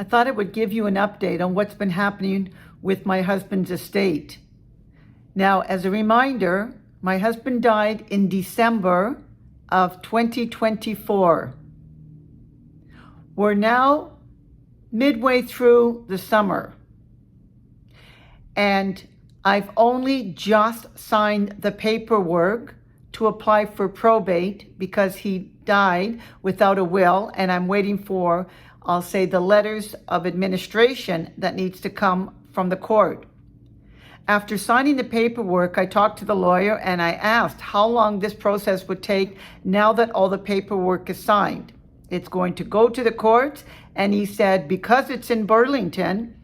I thought I would give you an update on what's been happening with my husband's estate. Now, as a reminder, my husband died in December of 2024. We're now midway through the summer, and I've only just signed the paperwork to apply for probate because he died without a will, and I'm waiting for, I'll say, the letters of administration that needs to come from the court. After signing the paperwork, I talked to the lawyer and I asked how long this process would take now that all the paperwork is signed. It's going to go to the courts, and he said because it's in Burlington,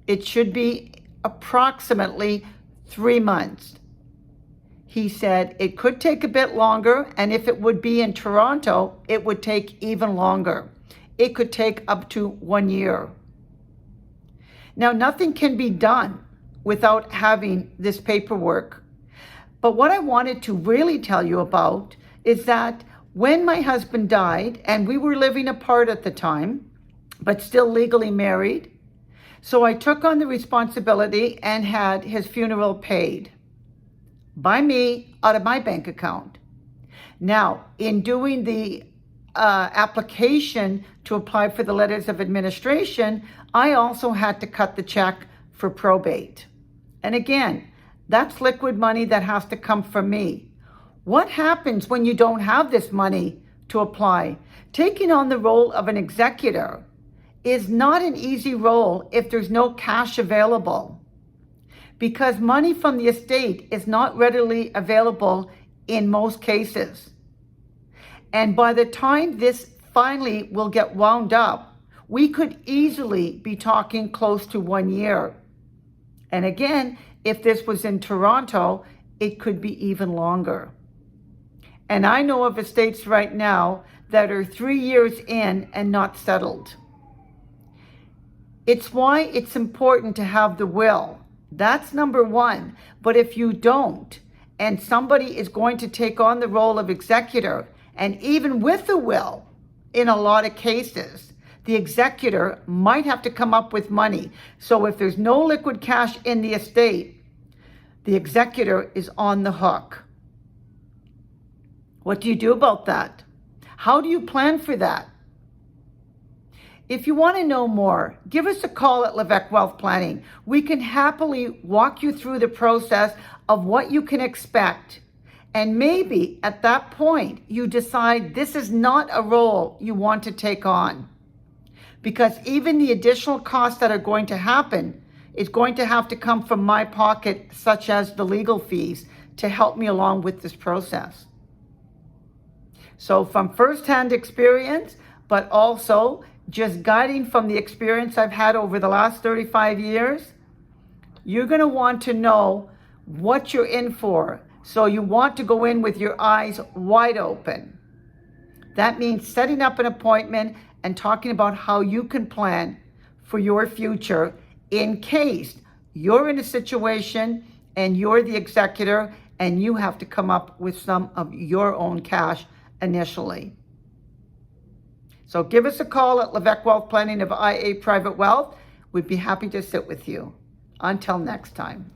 it should be approximately 3 months. He said it could take a bit longer, and if it would be in Toronto, it would take even longer. It could take up to 1 year. Now, nothing can be done without having this paperwork. But what I wanted to really tell you about is that when my husband died, and we were living apart at the time, but still legally married, so I took on the responsibility and had his funeral paid by me out of my bank account. Now, in doing the application to apply for the letters of administration, I also had to cut the check for probate. And again, that's liquid money that has to come from me. What happens when you don't have this money to apply? Taking on the role of an executor is not an easy role if there's no cash available, because money from the estate is not readily available in most cases. And by the time this finally will get wound up, we could easily be talking close to 1 year. And again, if this was in Toronto, it could be even longer. And I know of estates right now that are 3 years in and not settled. It's why it's important to have the will. That's number one. But if you don't, and somebody is going to take on the role of executor, and even with the will, in a lot of cases, the executor might have to come up with money. So if there's no liquid cash in the estate, the executor is on the hook. What do you do about that? How do you plan for that? If you want to know more, give us a call at Levesque Wealth Planning. We can happily walk you through the process of what you can expect. And maybe at that point, you decide this is not a role you want to take on. Because even the additional costs that are going to happen is going to have to come from my pocket, such as the legal fees, to help me along with this process. So from firsthand experience, but also just guiding from the experience I've had over the last 35 years, you're going to want to know what you're in for. So you want to go in with your eyes wide open. That means setting up an appointment and talking about how you can plan for your future in case you're in a situation and you're the executor and you have to come up with some of your own cash initially. So give us a call at Levesque Wealth Planning of IA Private Wealth. We'd be happy to sit with you. Until next time.